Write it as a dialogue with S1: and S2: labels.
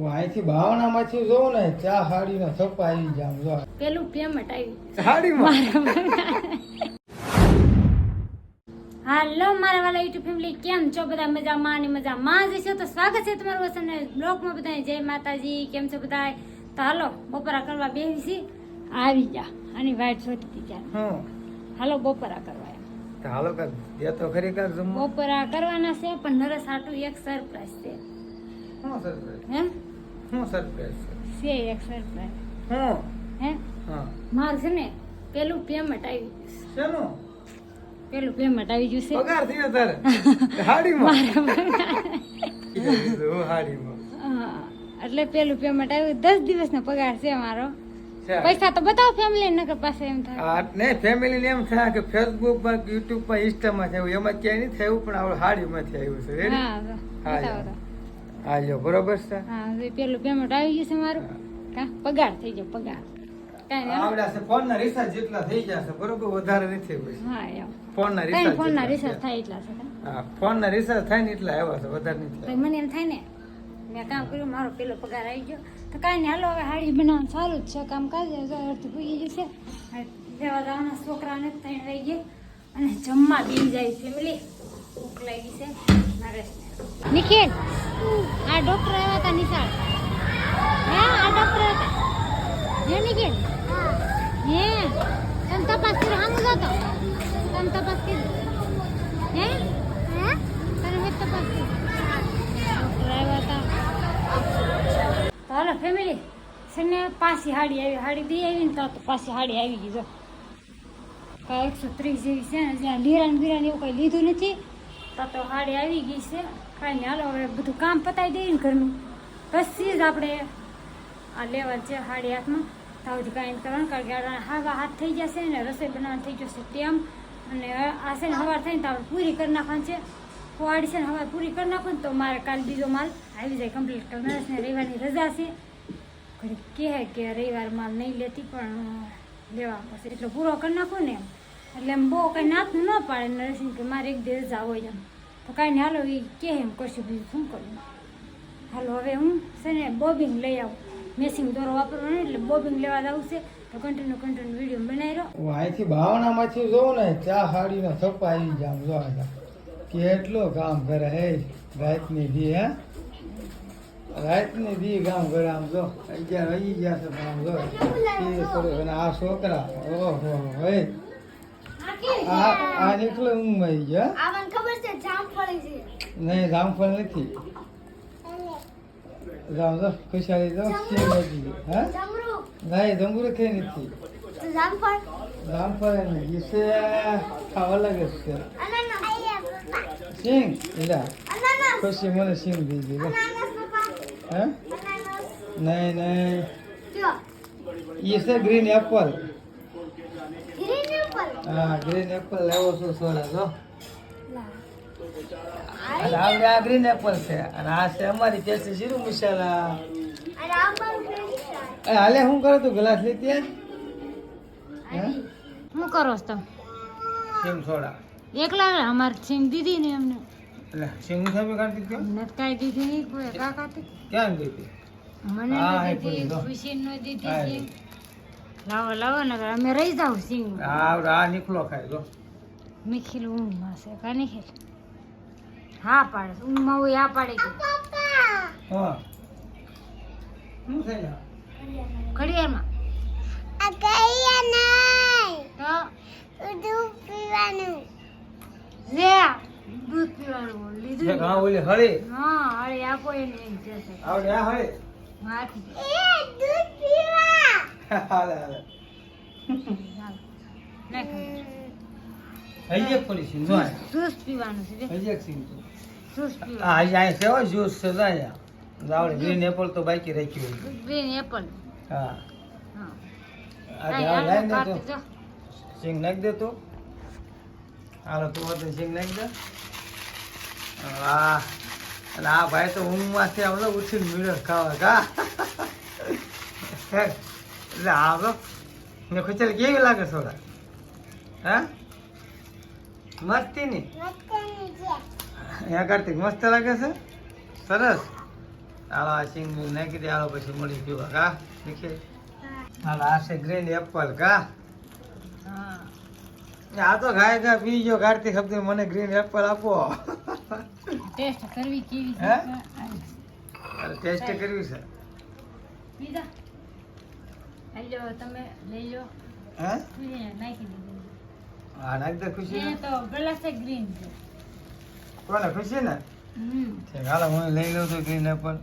S1: અહીંથી ભાવનામાંથી જોઉં ને ચા હાડીનો થપ્પા આવી જામ જો
S2: પેલું પેમેન્ટ આવ્યું
S1: હાડીમાં
S2: હાલો મારા વાલા યુટ્યુબ ફેમિલી કેમ છો બધા મજામાં અને મજામાં જ છો તો સ્વાગત છે તમારું વસન બ્લોગમાં બધાને જય માતાજી કેમ છો બધા તો હાલો બપોરા કરવા બેસી આવી જા આની વાઈટ છોટી ત્યાં હાલો બપોરા કરવા
S1: હાલો કર દે તો ખરી કર જમવા
S2: બપોરા કરવાના છે પણ નરસ આટું એક સરપ્રાઈઝ છે
S1: હું સરપ્રાઈઝ
S2: હે
S1: હું સરપ્રાઈઝ
S2: છે એક સરપ્રાઈઝ
S1: હું
S2: હે
S1: હા
S2: માર છે ને પેલું પેમેન્ટ આવી
S1: શેનું
S2: પેલું પેમેન્ટ આવી ગયું છે
S1: પગાર થયો તારે હાડીમાં હાડીમાં
S2: એટલે પેલું પેમેન્ટ આવ્યું 10 દિવસનો પગાર છે મારો પૈસા તો બતાવો ફેમિલી નકર પાસે એમ થાય
S1: ને ફેમિલી ને એમ થાય કે ફેસબુક પર યુટ્યુબ પર ઇન્સ્ટા માં થયું એમાં ક્યાંય નહીં થયું પણ આપણે હાડીમાંથી આવ્યું છે રેડી
S2: હા બતાવો તો
S1: હા જો બરોબર છે
S2: હા પેલું પેમેન્ટ આવી ગયું છે મારું કા પગાર થઈ ગયો પગાર કાઈ
S1: આવડા છે ફોન ના રિચાર્જ જેટલા થઈ જશે બરોબર વધારે નથી હોય
S2: હા યાર
S1: ફોન ના
S2: કાઈ
S1: રિચાર્જ
S2: ફોન ના રિચાર્જ થાય એટલા છે
S1: હા ફોન ના રિચાર્જ થાય ને એટલા આવ્યા છે વધારે નથી
S2: ભાઈ મને એમ થાય ને મેં કામ કર્યું મારો પેલો પગાર આવી ગયો તો કાંઈ નહીં હાલો હવે હાડી બનાવવાનું સારું જ છે કામ કાજ અડધું પૂગી જશે લેવા જવાના છોકરાને 3 વાગી ગયા અને જમવા બેસી જાય ફેમિલી ભૂખ લાગી છે મારે નિખિલ આ ડોક્ટર આવ્યા હતા નિશાળ હે આ ડોક્ટર હતા હે નિખિલ હે તમે તપાસ કરી સામું જતો તમે તપાસ કરી હે તને મેં તપાસ કરી ડોક્ટર આવ્યા હતા હાલો ફેમિલી છે ને પાછી હાડી આવી હાડી દઈ આવી ને તો પાછી હાડી આવી ગઈ જો કાંઈ 130 જેવી છે ને જ્યાં લીરાન બીરાન એવું કંઈ લીધું નથી તો હાડી આવી ગઈ છે કાંઈ નહીં હાલો હવે બધું કામ પતાવી દઈએ ને ઘરનું પછી જ આપણે આ લેવાનું છે હાડી હાથમાં તાવથી કાંઈ કરવાનું કારણ કે હાવા હાથ થઈ જશે ને રસોઈ બનાવવાનું થઈ જશે ટેમ અને આ છે ને સવાર થઈને તો આપણે પૂરી કરી નાખવાની છે વાડી છે ને હવે પૂરી કરી નાખો ને તો મારે કાલ બીજો માલ આવી જાય કમ્પ્લીટ નરેશને રવિવારની રજા છે ઘડી કહે કે રવિવાર માલ નહીં લેતી પણ લેવા પડશે એટલે પૂરો કરી નાખો ને એમ એટલે એમ બહુ કંઈ નાથનું ન પાડે નરેશને કે મારે એક દિવસ રજા હોય એમ તો કાંઈ નહીં હાલો એ કહે એમ કરશું બીજું શું કરું હાલો હવે હું છે ને બોબિંગ લઈ આવું મેસિંગ દોરો વાપરવાનો એટલે બોબિંગ લેવા જવું છે તો કન્ટિન્યુ વિડીયો બનાવી રહ્યો
S1: અહીંથી ભાવનામાંથી જોઉં ને ચા હાડીનો થપ્પા આવી જામ જો કેટલો કામ કરે હે રાતની દી હે રાતની દી કામ કરે આમ જો 11 વાગી ગયા છે પણ આમ જો અને આ છોકરા ઓહો હે આ નીકળે ઊંઘ આવી ગયા
S2: આવન ખબર છે જામફળ છે
S1: નહીં જામફળ નથી જામ જો ખુશાલી જો સિંહ વાગી ગઈ હે નહીં જમરૂ કઈ નથી જામફળ નહીં છે ખાવા લાગે છે સિંગ લા ખુશી મને સિંગ દીધી હે નહીં ये છે ગ્રીન એપલ હા ગ્રીન એપલ લેવો છું સોરા જો અને આ ગ્રીન એપલ છે અને આ છે અમારી કેસી જીરું મસાલા હાલે શું કરો તું ગ્લાસ લેતી હે
S2: શું કરો છો તમે
S1: સિંગ સોડા
S2: એકલા અમાર સિંગ દીધી ને એમને
S1: એટલે સિંગ સામે કાઢી કેમ
S2: નથી કાંઈ દીધી નહીં કોઈ કાકાથી
S1: ક્યાં દીધી
S2: મને
S1: હા,
S2: ન
S1: એ
S2: દીધી
S1: પૂરી દો.
S2: ખુશી ન દીધી
S1: હા,
S2: સિંગ. લાવો ને અમે રહી જાવ સિંગ
S1: આ નીકળો ખાય જો
S2: નિખિલ ઊંઘમાં છે કા નિખિલ હા પાડે છે. ઊંઘમાં હોય આ પાડે કે
S1: હા શું થાય
S2: ઘડિયાળમાં તો લે દૂધ પીવાનું લીધું ને?
S1: હા ઓલી હળી
S2: હા અરે આપો એને એમ છે
S1: આવડે આ હળી
S2: હાથી
S1: હાલે હાલે હજી એક પડી સિંગ જો
S2: જ્યુસ પીવાનું છે
S1: હજી એક સિંગ
S2: જ્યુસ પીવાનું
S1: આ અહીંયા સેવા જ્યુસ છે જાય આવડે ગ્રીન એપલ તો બાકી રાખ્યું હોય
S2: ગ્રીન એપલ
S1: હા
S2: હા
S1: આ
S2: કાંઈ
S1: જાવ લાઈન
S2: હાલો,
S1: દે તો
S2: કાઢી જો.
S1: સિંગ નાખી દે તો હાલો તું વધુ સિંગ નાખી દે વાહ અને આ ભાઈ તો ઊંઘમાંથી આવડે ઉઠીને મીડર ખાવા કા એટલે આવડો ને ખુચાલ કેવી લાગે સોડા હા મસ્તી ની અહીંયા કાર્તિક મસ્ત લાગે છે સરસ હાલો આ સિંગ નાખી દે, હાલો પછી મળી પીવા કા નીકળે. હાલો આ છે ગ્રીન એપલ કા.
S2: હા
S1: આ તો ગાય ગા પીજો કાર્તિક શબ્દ મને ગ્રીન એપલ આપો.
S2: ટેસ્ટ કરવી કેવી
S1: હે?
S2: છે
S1: ટેસ્ટ કરવી છે.
S2: પીઝા હાલો તમે લઈ લો.
S1: હે
S2: નાખી દીધું.
S1: હા નાખ દે ખુશી
S2: એ તો ગ્લાસ ગ્રીન છે.
S1: કોને ખુશી ને
S2: હમ
S1: હાલો હું લઈ લઉં તો ગ્રીન એપલ.